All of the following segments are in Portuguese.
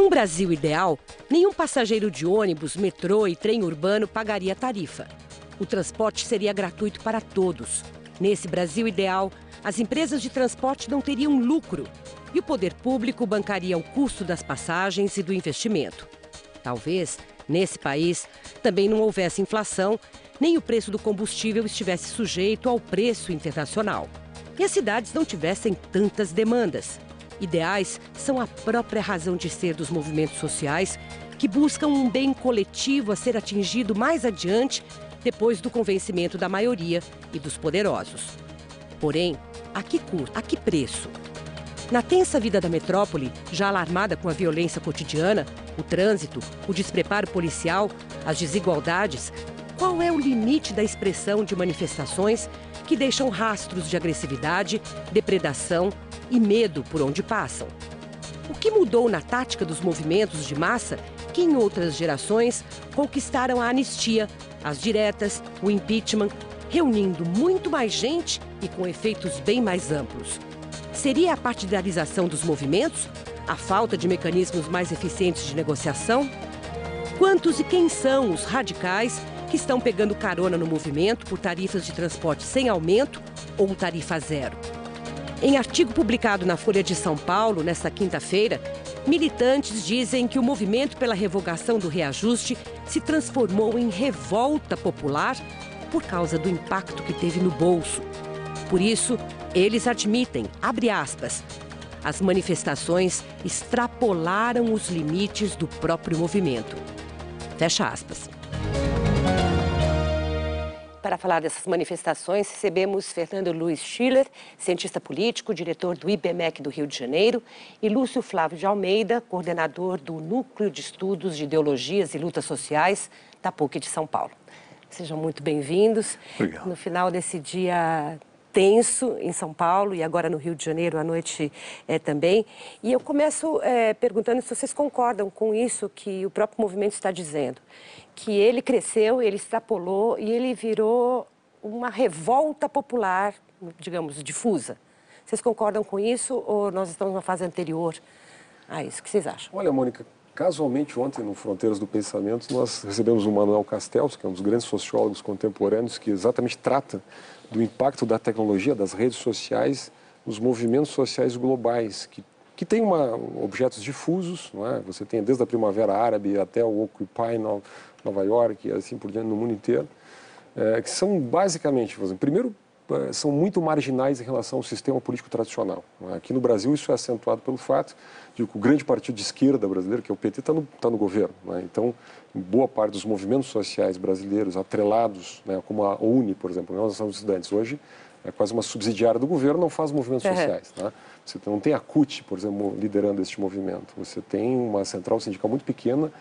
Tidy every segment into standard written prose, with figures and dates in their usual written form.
Num Brasil ideal, nenhum passageiro de ônibus, metrô e trem urbano pagaria tarifa. O transporte seria gratuito para todos. Nesse Brasil ideal, as empresas de transporte não teriam lucro e o poder público bancaria o custo das passagens e do investimento. Talvez, nesse país, também não houvesse inflação, nem o preço do combustível estivesse sujeito ao preço internacional. E as cidades não tivessem tantas demandas. Ideais são a própria razão de ser dos movimentos sociais que buscam um bem coletivo a ser atingido mais adiante depois do convencimento da maioria e dos poderosos. Porém, a que custo? A que preço? Na tensa vida da metrópole, já alarmada com a violência cotidiana, o trânsito, o despreparo policial, as desigualdades, qual é o limite da expressão de manifestações que deixam rastros de agressividade, depredação e medo por onde passam? O que mudou na tática dos movimentos de massa que em outras gerações conquistaram a anistia, as diretas, o impeachment, reunindo muito mais gente e com efeitos bem mais amplos? Seria a partidarização dos movimentos? A falta de mecanismos mais eficientes de negociação? Quantos e quem são os radicais que estão pegando carona no movimento por tarifas de transporte sem aumento ou tarifa zero? Em artigo publicado na Folha de São Paulo, nesta quinta-feira, militantes dizem que o movimento pela revogação do reajuste se transformou em revolta popular por causa do impacto que teve no bolso. Por isso, eles admitem, abre aspas, as manifestações extrapolaram os limites do próprio movimento. Fecha aspas. Para falar dessas manifestações, recebemos Fernando Luiz Schiller, cientista político, diretor do IBMEC do Rio de Janeiro, e Lúcio Flávio de Almeida, coordenador do Núcleo de Estudos de Ideologias e Lutas Sociais da PUC de São Paulo. Sejam muito bem-vindos. Obrigado. No final desse dia tenso em São Paulo e agora no Rio de Janeiro à noite também. E eu começo perguntando se vocês concordam com isso que o próprio movimento está dizendo, que ele cresceu, ele extrapolou e ele virou uma revolta popular, digamos, difusa. Vocês concordam com isso ou nós estamos numa fase anterior a isso? O que vocês acham? Olha, Mônica, casualmente ontem no Fronteiras do Pensamento nós recebemos o Manuel Castells, que é um dos grandes sociólogos contemporâneos, que exatamente trata do impacto da tecnologia, das redes sociais, nos movimentos sociais globais, que tem objetos difusos, não é? Você tem desde a Primavera Árabe até o Occupy Nova York e assim por diante no mundo inteiro, que são basicamente, primeiro, são muito marginais em relação ao sistema político tradicional. Não é? Aqui no Brasil isso é acentuado pelo fato de que o grande partido de esquerda brasileiro, que é o PT, está no governo. Não é? Então, boa parte dos movimentos sociais brasileiros atrelados, né, como a UNE, por exemplo, nós somos estudantes hoje, é quase uma subsidiária do governo, não faz movimentos sociais. Tá? Você não tem a CUT, por exemplo, liderando este movimento. Você tem uma central sindical muito pequena,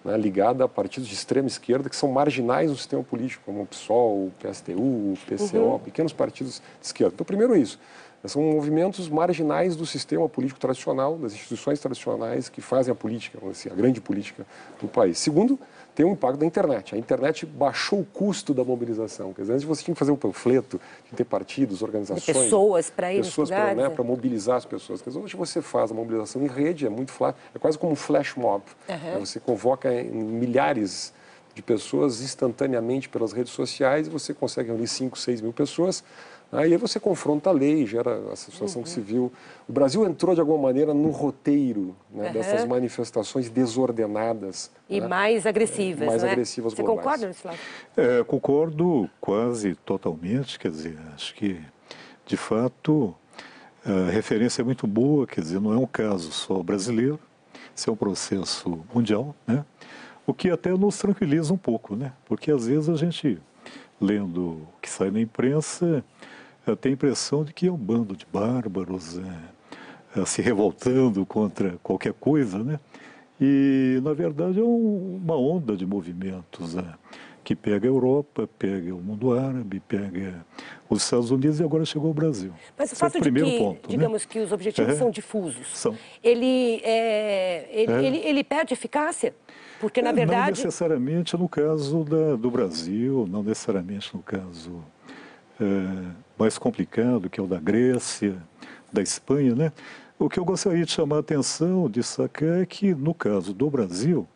né, ligada a partidos de extrema esquerda que são marginais no sistema político, como o PSOL, o PSTU, o PCO, pequenos partidos de esquerda. Então, primeiro isso, são movimentos marginais do sistema político tradicional, das instituições tradicionais que fazem a política, assim, a grande política do país. Segundo, tem o impacto da internet. A internet baixou o custo da mobilização. Quer dizer, antes você tinha que fazer um panfleto, tinha que ter partidos, organizações... De pessoas para ir pessoas para mobilizar as pessoas. Quer dizer, hoje você faz a mobilização em rede, é quase como um flash mob. Né? Você convoca milhares de pessoas instantaneamente pelas redes sociais e você consegue reunir 5, 6 mil pessoas. Aí você confronta a lei, gera a situação civil. O Brasil entrou, de alguma maneira, no roteiro, né, dessas manifestações desordenadas. E né, mais agressivas, mais não é? agressivas Você globais. concorda, Flávio? Concordo quase totalmente, quer dizer, acho que, de fato, a referência é muito boa, quer dizer, não é um caso só brasileiro, isso é um processo mundial, né? O que até nos tranquiliza um pouco, né? Porque, às vezes, a gente, lendo o que sai na imprensa, tem a impressão de que é um bando de bárbaros se revoltando contra qualquer coisa, né? E, na verdade, é uma onda de movimentos que pega a Europa, pega o mundo árabe, pega os Estados Unidos e agora chegou ao Brasil. Mas o fato de que, digamos, que os objetivos são difusos, ele perde eficácia? Porque, na verdade... Não necessariamente no caso do Brasil, não necessariamente no caso mais complicado, que é o da Grécia, da Espanha, né? O que eu gostaria de chamar a atenção, de sacar, é que, no caso do Brasil,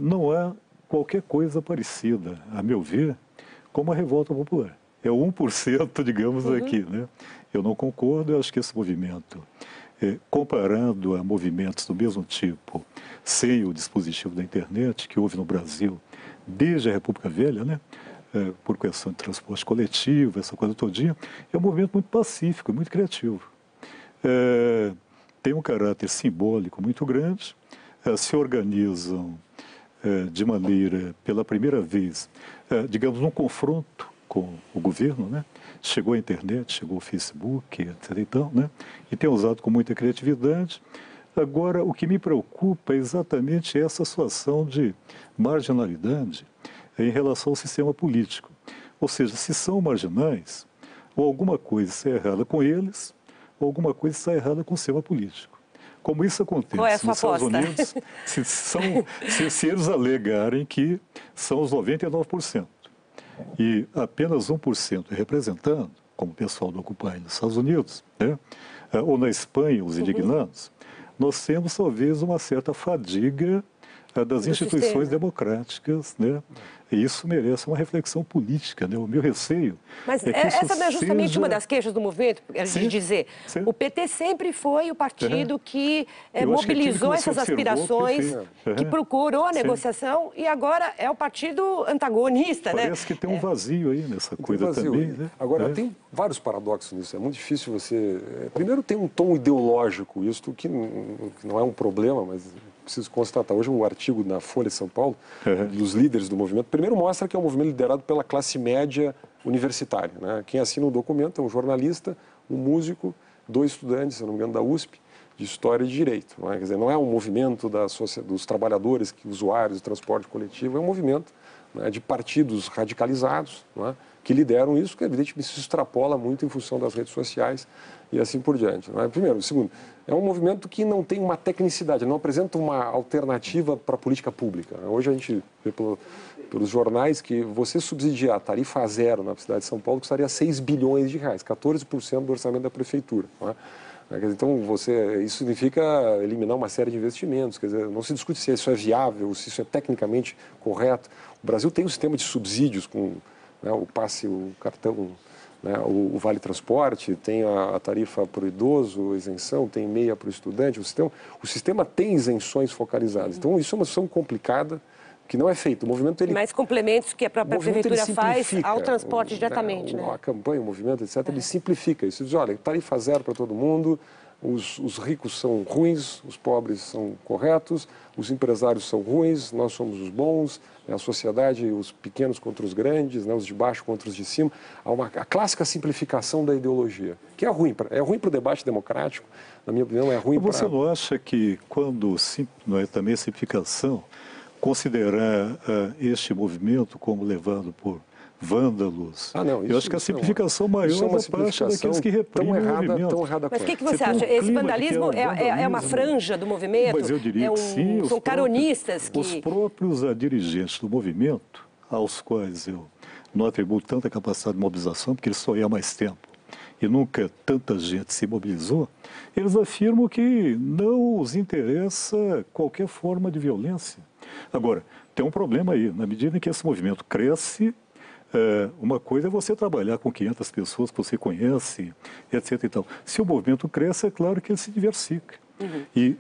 não há qualquer coisa parecida, a meu ver, com uma revolta popular. É o 1%, digamos, aqui, né? Eu não concordo, eu acho que esse movimento, comparado a movimentos do mesmo tipo, sem o dispositivo da internet, que houve no Brasil desde a República Velha, né? Por questão de transporte coletivo, essa coisa todinha, é um movimento muito pacífico, muito criativo. Tem um caráter simbólico muito grande, se organizam de maneira, pela primeira vez, digamos, num confronto com o governo, né? Chegou a internet, chegou o Facebook, etc. Então, né? E tem usado com muita criatividade. Agora, o que me preocupa é exatamente essa situação de marginalidade em relação ao sistema político. Ou seja, se são marginais, ou alguma coisa está errada com eles, ou alguma coisa está errada com o sistema político. Como isso acontece nos Estados Unidos, se eles alegarem que são os 99%, e apenas 1% é representando, como o pessoal do Occupy nos Estados Unidos, né? Ou na Espanha, os indignados, nós temos talvez uma certa fadiga das instituições democráticas, né? E isso merece uma reflexão política, né? O meu receio Mas é que essa não é justamente uma das queixas do movimento, de dizer, o PT sempre foi o partido que mobilizou essas aspirações, que procurou a negociação e agora é o partido antagonista, né? Parece que tem um vazio aí nessa coisa também, né? Agora, tem vários paradoxos nisso, é muito difícil você... Primeiro tem um tom ideológico, isto que não é um problema, mas... Preciso constatar, hoje um artigo na Folha de São Paulo, dos líderes do movimento, primeiro mostra que é um movimento liderado pela classe média universitária, né? Quem assina o documento é um jornalista, um músico, 2 estudantes, se não me engano, da USP, de História e de Direito. Não é? Quer dizer, não é um movimento dos trabalhadores, usuários do transporte coletivo, é um movimento, né, de partidos radicalizados, não é? Que lideram isso, que evidentemente se extrapola muito em função das redes sociais e assim por diante. Não é? Primeiro. Segundo, é um movimento que não tem uma tecnicidade, não apresenta uma alternativa para a política pública. Hoje a gente vê pelos jornais que você subsidiar a tarifa zero na cidade de São Paulo custaria 6 bilhões de reais, 14% do orçamento da prefeitura. Não é? Então, isso significa eliminar uma série de investimentos. Quer dizer, não se discute se isso é viável, se isso é tecnicamente correto. O Brasil tem um sistema de subsídios com, né, o passe, o cartão, né, o Vale Transporte, tem a tarifa para o idoso, isenção, tem meia para o estudante. O sistema tem isenções focalizadas. Então, isso é uma situação complicada que não é feita. O movimento, ele... Mais complementos que a própria prefeitura faz ao transporte diretamente, né? A campanha, o movimento, etc., ele simplifica isso. Ele diz, olha, tarifa zero para todo mundo, os ricos são ruins, os pobres são corretos, os empresários são ruins, nós somos os bons, a sociedade, os pequenos contra os grandes, né, os de baixo contra os de cima. A clássica simplificação da ideologia, que é ruim para o debate democrático, na minha opinião, é ruim para... Você não acha que quando não é também simplificação, considerar este movimento como levado por vândalos? Não, eu acho que a simplificação maior da parte daqueles que reprimem o movimento. Mas o que você acha? Esse vandalismo é uma franja do movimento? Mas eu diria que sim. São caronistas que... Os próprios dirigentes do movimento, aos quais eu não atribuo tanta capacidade de mobilização, porque eles estão aí há mais tempo, e nunca tanta gente se mobilizou, eles afirmam que não os interessa qualquer forma de violência. Agora, tem um problema aí, na medida em que esse movimento cresce, uma coisa é você trabalhar com 500 pessoas que você conhece, etc. Então, se o movimento cresce, é claro que ele se diversifica. E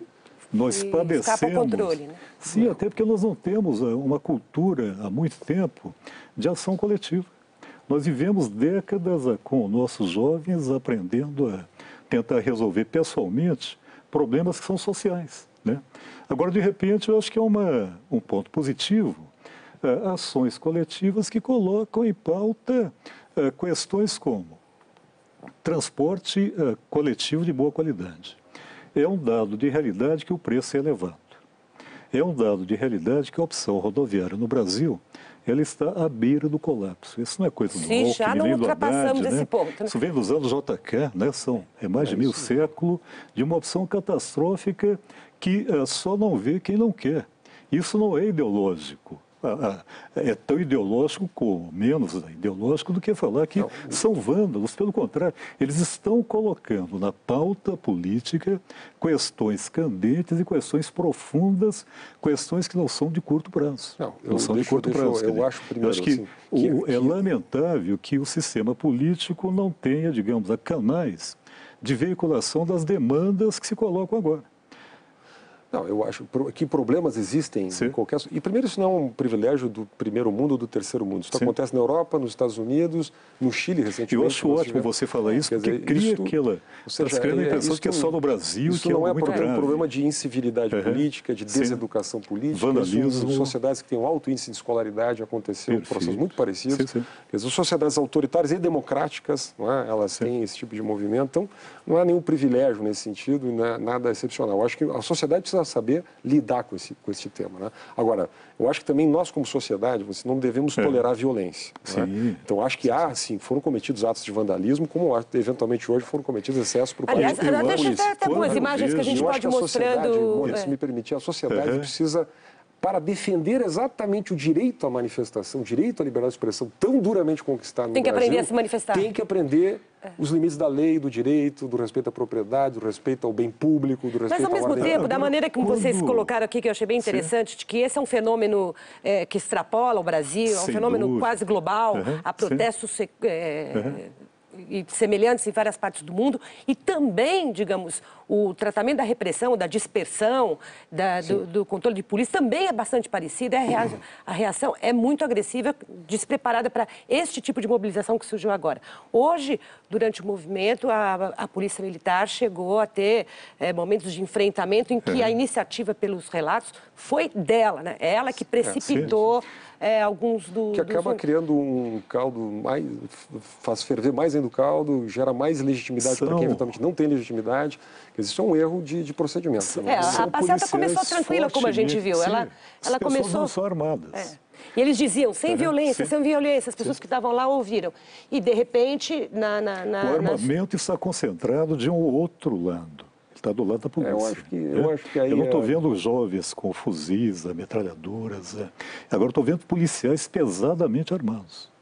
nós padecemos... Escapa ao controle, né? Sim, até porque nós não temos uma cultura, há muito tempo, de ação coletiva. Nós vivemos décadas com nossos jovens aprendendo a tentar resolver pessoalmente problemas que são sociais, né? Agora, de repente, eu acho que é um ponto positivo, ações coletivas que colocam em pauta questões como transporte coletivo de boa qualidade. É um dado de realidade que o preço é elevado. É um dado de realidade que a opção rodoviária no Brasil, ela está à beira do colapso. Isso não é coisa do Alckmin, já não nem do ultrapassamos Haddad, esse né? ponto, né? Isso vem dos anos JK, né? É mais de meio século de uma opção catastrófica que só não vê quem não quer. Isso não é ideológico. é tão ideológico como menos ideológico do que falar que são vândalos. Pelo contrário, eles estão colocando na pauta política questões candentes e questões profundas, questões que não são de curto prazo. Não são de curto prazo. Eu acho, primeiro, eu acho que é lamentável que o sistema político não tenha, digamos, canais de veiculação das demandas que se colocam agora. Não, eu acho que problemas existem em qualquer... E primeiro, isso não é um privilégio do primeiro mundo ou do terceiro mundo. Isso acontece na Europa, nos Estados Unidos, no Chile recentemente. Eu acho ótimo você falar isso, porque cria aquela... Está criando a impressão de que é só no Brasil, isso que não é muito grave. Um problema de incivilidade política, de deseducação política. Vandalismo. Sociedades que têm um alto índice de escolaridade, aconteceu processos muito parecidos. Quer dizer, sociedades autoritárias e democráticas, não é? Elas têm esse tipo de movimento. Então, não há nenhum privilégio nesse sentido, não é nada excepcional. Eu acho que a sociedade precisa saber lidar com esse tema, né? Agora, eu acho que também nós, como sociedade, não devemos tolerar violência. Né? Então, acho que foram cometidos atos de vandalismo, como eventualmente hoje foram cometidos excessos por parte da polícia. Deixa até algumas imagens que a gente pode mostrando. Se me permitir, a sociedade precisa, para defender exatamente o direito à manifestação, o direito à liberdade de expressão tão duramente conquistado no Brasil, tem que aprender a se manifestar. Tem que aprender os limites da lei, do direito, do respeito à propriedade, do respeito ao bem público, do respeito à ordem. Mas, ao mesmo tempo, da maneira como vocês colocaram aqui, que eu achei bem interessante, de que esse é um fenômeno que extrapola o Brasil, é um fenômeno quase global, há protestos e semelhantes em várias partes do mundo, e também, digamos, o tratamento da repressão, da dispersão, do controle de polícia também é bastante parecido. A reação é muito agressiva, despreparada para este tipo de mobilização que surgiu agora. Hoje, durante o movimento, a Polícia Militar chegou a ter momentos de enfrentamento em que a iniciativa, pelos relatos, foi dela, né? Ela que precipitou alguns que acaba criando um caldo faz ferver mais ainda o caldo, gera mais legitimidade para quem eventualmente não tem legitimidade. Isso é um erro de procedimento. A passeata começou tranquila, como a gente viu. Ela começou... não são armadas. E eles diziam, sem violência, sem violência. As pessoas que estavam lá ouviram. E, de repente, o armamento está concentrado de um outro lado. Está do lado da polícia. Eu acho que aí... Eu não estou vendo jovens com fuzis, metralhadoras. Agora estou vendo policiais pesadamente armados.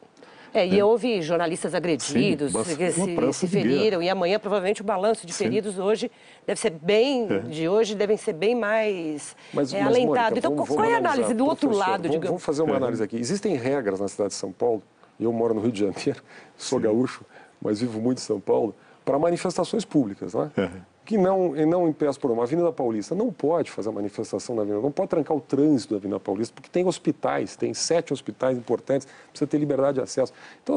E houve jornalistas agredidos, que se feriram. E amanhã, provavelmente, o balanço de feridos hoje deve ser bem... De hoje devem ser bem mais alentado. Então, qual é a análise do outro lado, digamos? Vamos fazer uma análise aqui. Existem regras na cidade de São Paulo, eu moro no Rio de Janeiro, sou gaúcho, mas vivo muito em São Paulo, para manifestações públicas, não é? Que não impeça por uma Avenida Paulista, não pode fazer a manifestação na Avenida, não pode trancar o trânsito da Avenida Paulista, porque tem hospitais, tem 7 hospitais importantes, precisa ter liberdade de acesso. Então,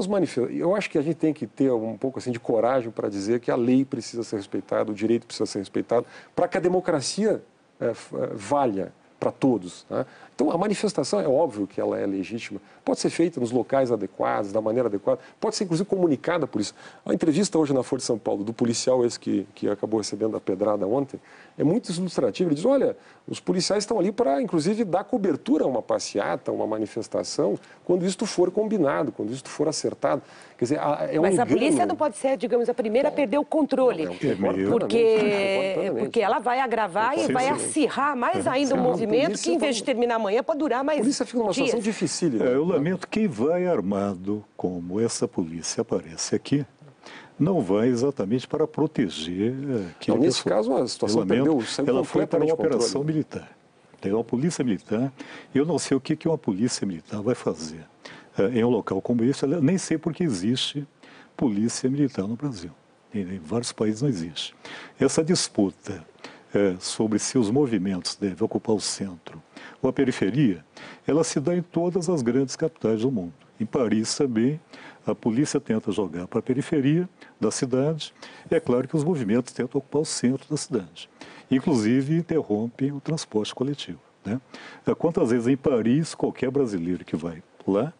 eu acho que a gente tem que ter um pouco assim de coragem para dizer que a lei precisa ser respeitada, o direito precisa ser respeitado, para que a democracia valha para todos, né? Então, a manifestação é óbvio que ela é legítima, pode ser feita nos locais adequados, da maneira adequada, pode ser, inclusive, comunicada por isso. A entrevista hoje na Folha de São Paulo do policial, esse que acabou recebendo a pedrada ontem, é muito ilustrativo. Ele diz, olha, os policiais estão ali para, inclusive, dar cobertura a uma passeata, a uma manifestação, quando isso for combinado, quando isso for acertado. Quer dizer, Mas a polícia não pode ser, digamos, a primeira a perder o controle, porque ela vai agravar e vai acirrar mais ainda o movimento, que em vez de terminar amanhã, pode durar mais dias. A polícia fica numa situação difícil. Eu lamento quem vai armado como essa polícia aparece aqui, não vai exatamente para proteger aquele nesse caso, a situação ela foi para uma operação militar. Tem uma polícia militar, eu não sei o que uma polícia militar vai fazer em um local como esse, eu nem sei porque existe polícia militar no Brasil. Em vários países não existe. Essa disputa sobre se os movimentos devem ocupar o centro ou a periferia, ela se dá em todas as grandes capitais do mundo. Em Paris também, a polícia tenta jogar para a periferia da cidade. É claro que os movimentos tentam ocupar o centro da cidade. Inclusive, interrompem o transporte coletivo, né? Quantas vezes em Paris, qualquer brasileiro que vai lá,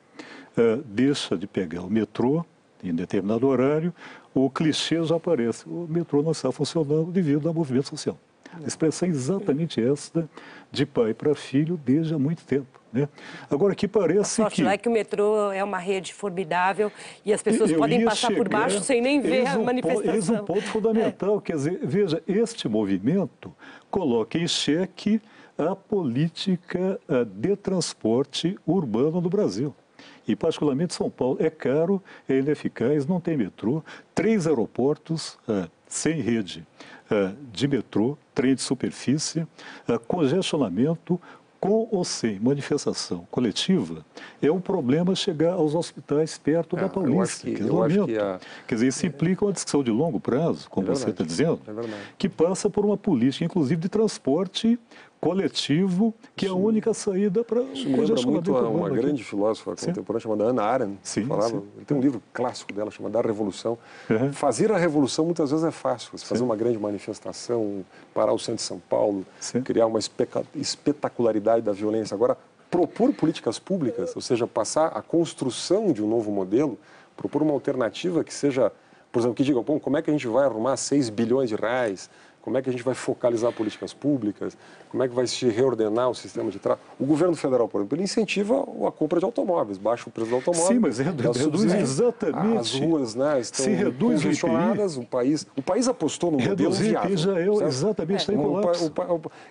deixa de pegar o metrô em determinado horário, o clichê já aparece. O metrô não está funcionando devido ao movimento social. A expressão é exatamente esta, de pai para filho, desde há muito tempo. Né? Agora, que parece a sorte lá é que o metrô é uma rede formidável e as pessoas podem passar por baixo sem nem ver a manifestação. Eis um ponto fundamental, quer dizer, veja, este movimento coloca em xeque a política de transporte urbano do Brasil. E, particularmente, São Paulo é caro, é ineficaz, não tem metrô, 3 aeroportos sem rede de metrô, trem de superfície, congestionamento, com ou sem manifestação coletiva, é um problema chegar aos hospitais perto da Paulista. Quer dizer, isso implica uma discussão de longo prazo, como você está dizendo, que passa por uma política, inclusive, de transporte coletivo, que é a única saída para o congestionamento urbano. Uma grande filósofa contemporânea chamada Hannah Arendt, falava, tem um livro clássico dela chamado A Revolução. Fazer a revolução muitas vezes é fácil. Você fazer uma grande manifestação, parar o centro de São Paulo, criar uma espetacularidade da violência. Agora, propor políticas públicas, ou seja, passar a construção de um novo modelo, propor uma alternativa que seja, por exemplo, que diga, bom, como é que a gente vai arrumar 6 bilhões de reais? Como é que a gente vai focalizar políticas públicas? Como é que vai se reordenar o sistema de tráfego? O governo federal, por exemplo, ele incentiva a compra de automóveis, baixa o preço do automóvel. Sim, mas reduz exatamente. As ruas, né, estão congestionadas, o país apostou no modelo viável. Reduzir já é exatamente, está em colapso.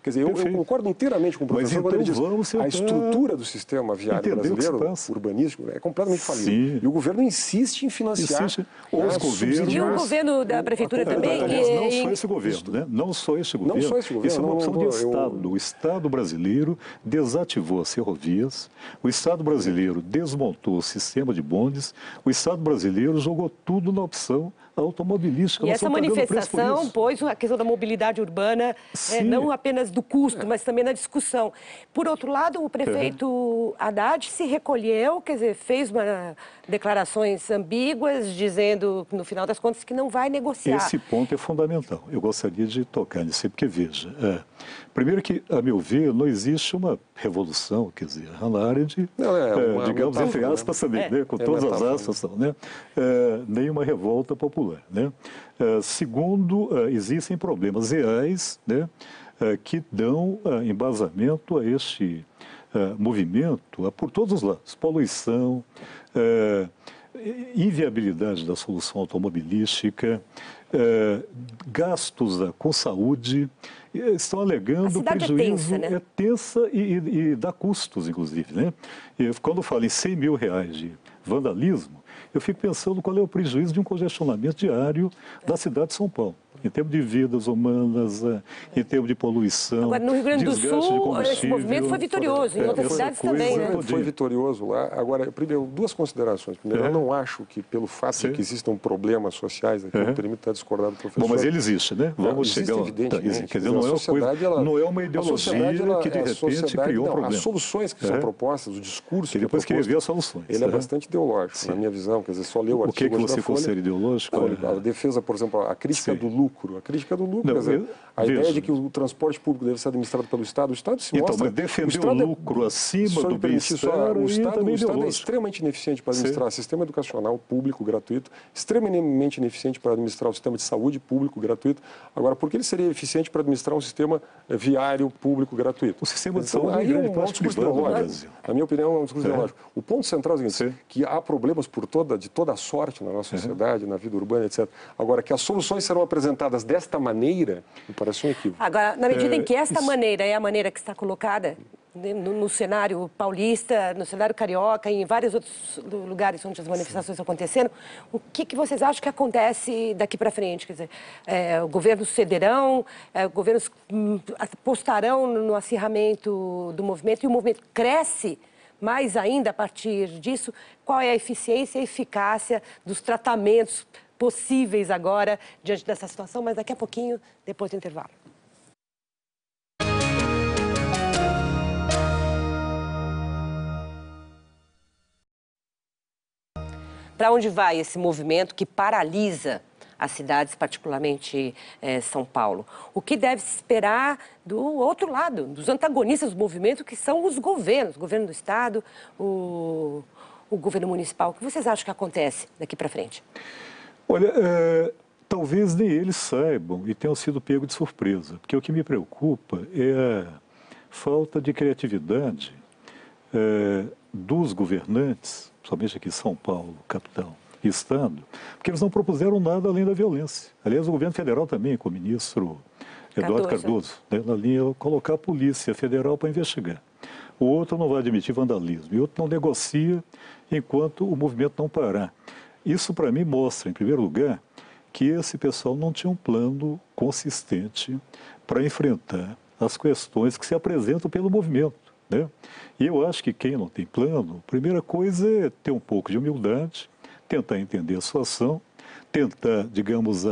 Quer dizer, eu concordo inteiramente com o professor quando ele diz a estrutura do sistema viário brasileiro, urbanístico, é completamente falível. E o governo insiste em financiar os governos. E o governo da prefeitura também. Não só esse governo, né? Não só este governo. Isso é uma opção de Estado. O Estado brasileiro desativou as ferrovias, o Estado brasileiro desmontou o sistema de bondes, o Estado brasileiro jogou tudo na opção automobilística. E essa manifestação pôs a questão da mobilidade urbana, não apenas do custo, mas também na discussão. Por outro lado, o prefeito Haddad se recolheu, quer dizer, fez declarações ambíguas, dizendo, no final das contas, que não vai negociar. Esse ponto é fundamental. Eu gostaria de tocar nisso, porque, veja, primeiro que, a meu ver, não existe uma revolução, quer dizer, Hannah Arendt, digamos, entre aspas também, né, com todas as aspas, né, nenhuma revolta popular. Né? Segundo, existem problemas reais, né, que dão embasamento a este movimento por todos os lados. Poluição, inviabilidade da solução automobilística, gastos com saúde, estão alegando prejuízo. É tensa e dá custos, inclusive. Né? Quando eu falo em 100 mil reais de vandalismo, eu fico pensando qual é o prejuízo de um congestionamento diário da cidade de São Paulo, em termos de vidas humanas, em termos de poluição. Agora, no Rio Grande do Sul, esse movimento foi vitorioso, em outras cidades também, né? Foi vitorioso lá. Agora, primeiro, duas considerações. Primeiro, eu não acho que, pelo fato de que existam problemas sociais, aqui eu permito estar discordado do professor. Bom, mas ele existe, né? Vamos chegar lá. Quer dizer, não é uma ideologia que, de repente, criou problemas. As soluções que são propostas, o discurso que depois que ele vê as soluções. Ele é bastante ideológico, na minha visão. Quer dizer, só ler o artigo que você considera ideológico? A defesa, por exemplo, a crítica do lucro. A crítica do lucro, quer dizer, a ideia de que o transporte público deve ser administrado pelo Estado. O Estado se mostra... Então, mas defender o lucro acima do bem-estar o Estado é extremamente ineficiente para administrar o sistema educacional público gratuito, extremamente ineficiente para administrar o sistema de saúde público gratuito. Agora, por que ele seria eficiente para administrar um sistema viário público gratuito? O sistema de saúde é um discurso ideológico. Na minha opinião, é um discurso ideológico. O ponto central é o seguinte, que há problemas de toda a sorte na nossa sociedade, na vida urbana, etc. Agora, que as soluções serão apresentadas desta maneira, me parece um equívoco. Agora, na medida em que esta maneira é a maneira que está colocada no cenário paulista, no cenário carioca e em vários outros lugares onde as manifestações estão acontecendo, o que vocês acham que acontece daqui para frente? Quer dizer, governos cederão, governos apostarão no acirramento do movimento e o movimento cresce mais ainda a partir disso? Qual é a eficiência e a eficácia dos tratamentos possíveis agora diante dessa situação? Mas daqui a pouquinho, depois do intervalo. Para onde vai esse movimento que paralisa as cidades, particularmente São Paulo? O que deve se esperar do outro lado, dos antagonistas do movimento, que são os governos, o governo do Estado, o governo municipal? O que vocês acham que acontece daqui para frente? Olha, talvez nem eles saibam e tenham sido pegos de surpresa, porque o que me preocupa é a falta de criatividade dos governantes, principalmente aqui em São Paulo, capital e Estado, porque eles não propuseram nada além da violência. Aliás, o governo federal também, com o ministro Eduardo Cardoso, né, na linha colocar a Polícia Federal para investigar. O outro não vai admitir vandalismo, e o outro não negocia enquanto o movimento não parar. Isso, para mim, mostra, em primeiro lugar, que esse pessoal não tinha um plano consistente para enfrentar as questões que se apresentam pelo movimento, né? E eu acho que quem não tem plano, a primeira coisa é ter um pouco de humildade, tentar entender a situação, tentar, digamos,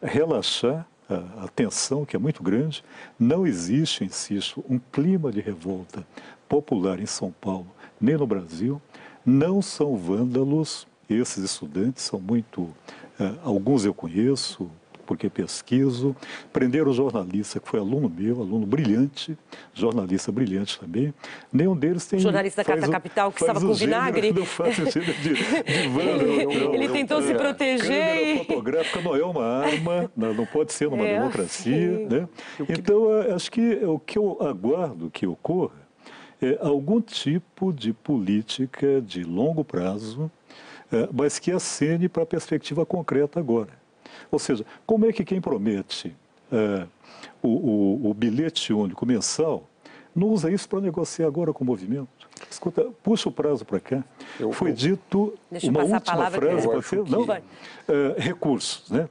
relaxar a tensão, que é muito grande. Não existe, insisto, um clima de revolta popular em São Paulo, nem no Brasil. Não são vândalos, esses estudantes são muito... alguns eu conheço, porque pesquiso. Prenderam o jornalista, que foi aluno meu, aluno brilhante, jornalista brilhante também. Nenhum deles tem... O jornalista da Carta Capital, que estava com vinagre. Não faz sentido de vândalo. Ele tentou se proteger. Câmera fotográfica não é uma arma, não pode ser numa democracia. Né? Então, acho que o que eu aguardo que ocorra é algum tipo de política de longo prazo, mas que acene para a perspectiva concreta agora. Ou seja, como é que quem promete o bilhete único mensal não usa isso para negociar agora com o movimento? Escuta, puxa o prazo para cá. Foi dito uma última frase para ser... Não, recursos, né?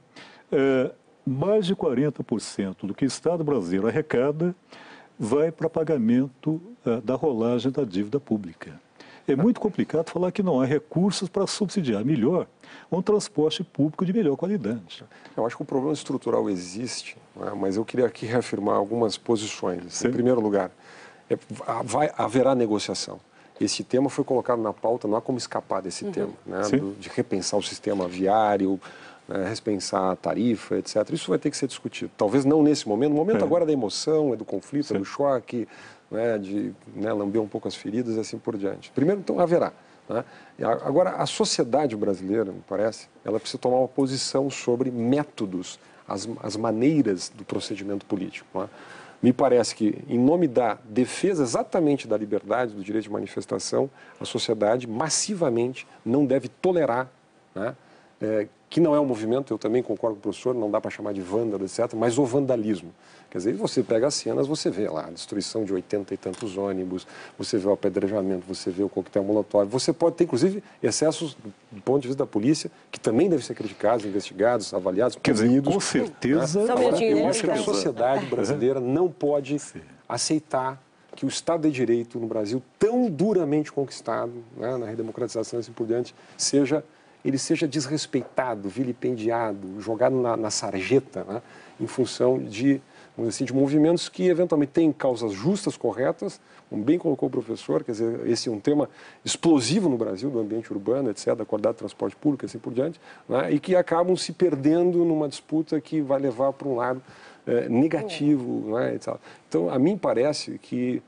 Mais de 40% do que o Estado brasileiro arrecada vai para pagamento da rolagem da dívida pública. É muito complicado falar que não há recursos para subsidiar melhor um transporte público de melhor qualidade. Eu acho que o problema estrutural existe, né? Mas eu queria aqui reafirmar algumas posições. Sim. Em primeiro lugar, haverá negociação. Esse tema foi colocado na pauta, não há como escapar desse tema, né? De repensar o sistema viário, repensar a tarifa, etc. Isso vai ter que ser discutido. Talvez não nesse momento, no momento agora da emoção, do conflito, do choque, de lamber um pouco as feridas e assim por diante. Primeiro, então, haverá. Né? Agora, a sociedade brasileira, me parece, ela precisa tomar uma posição sobre métodos, as maneiras do procedimento político. Né? Me parece que, em nome da defesa exatamente da liberdade, do direito de manifestação, a sociedade massivamente não deve tolerar, né? Que não é um movimento, eu também concordo com o professor, não dá para chamar de vândalo, etc., mas o vandalismo. Quer dizer, você pega as cenas, você vê lá a destruição de 80 e tantos ônibus, você vê o apedrejamento, você vê o coquetel molotov, você pode ter, inclusive, excessos do ponto de vista da polícia, que também devem ser criticados, investigados, avaliados, punidos. Com certeza. Né? Agora, eu acho que a sociedade brasileira não pode aceitar que o Estado de Direito no Brasil, tão duramente conquistado, né, na redemocratização e assim por diante, ele seja desrespeitado, vilipendiado, jogado na sarjeta, né, em função de, vamos dizer assim, de movimentos que eventualmente têm causas justas, corretas, como bem colocou o professor, quer dizer, esse é um tema explosivo no Brasil, do ambiente urbano, etc., da qualidade do transporte público, assim por diante, né, e que acabam se perdendo numa disputa que vai levar para um lado negativo, né, etc. Então, a mim parece que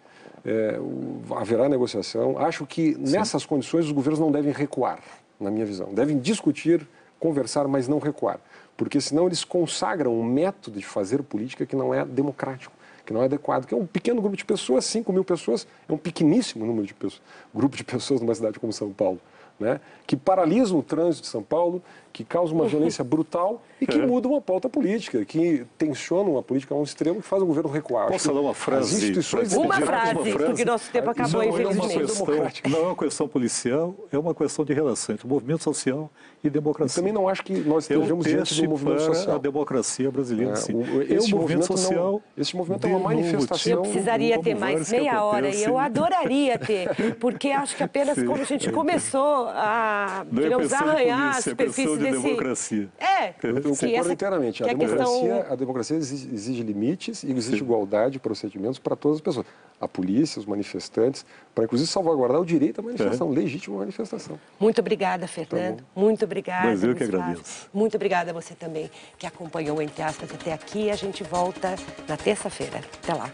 haverá negociação. Acho que nessas condições os governos não devem recuar, na minha visão. Devem discutir, conversar, mas não recuar. Porque senão eles consagram um método de fazer política que não é democrático, que não é adequado, que é um pequeno grupo de pessoas, 5 mil pessoas, é um pequeníssimo número de pessoas, grupo de pessoas numa cidade como São Paulo, né? Que paralisam o trânsito de São Paulo, que causam uma violência brutal e que mudam a pauta política, que tensionam a política a um extremo que faz o governo recuar. Posso falar uma frase? Uma frase, porque nosso tempo acabou, infelizmente. Não é uma questão policial, é uma questão de relação entre o movimento social e democracia. Eu também não acho que nós estejamos diante do movimento social. A democracia brasileira, sim. Esse movimento social... Esse movimento é uma manifestação... Eu precisaria ter mais meia hora e eu adoraria ter, porque acho que apenas como a gente começou a, digamos, arranhar a superfície desse... democracia. Eu concordo inteiramente. A democracia exige limites e exige igualdade de procedimentos para todas as pessoas. A polícia, os manifestantes, para inclusive salvaguardar o direito à manifestação, legítima manifestação. Muito obrigada, Fernando. Tá, muito obrigada. Mas eu que agradeço. Muito obrigada a você também, que acompanhou, entre aspas, até aqui. A gente volta na terça-feira. Até lá.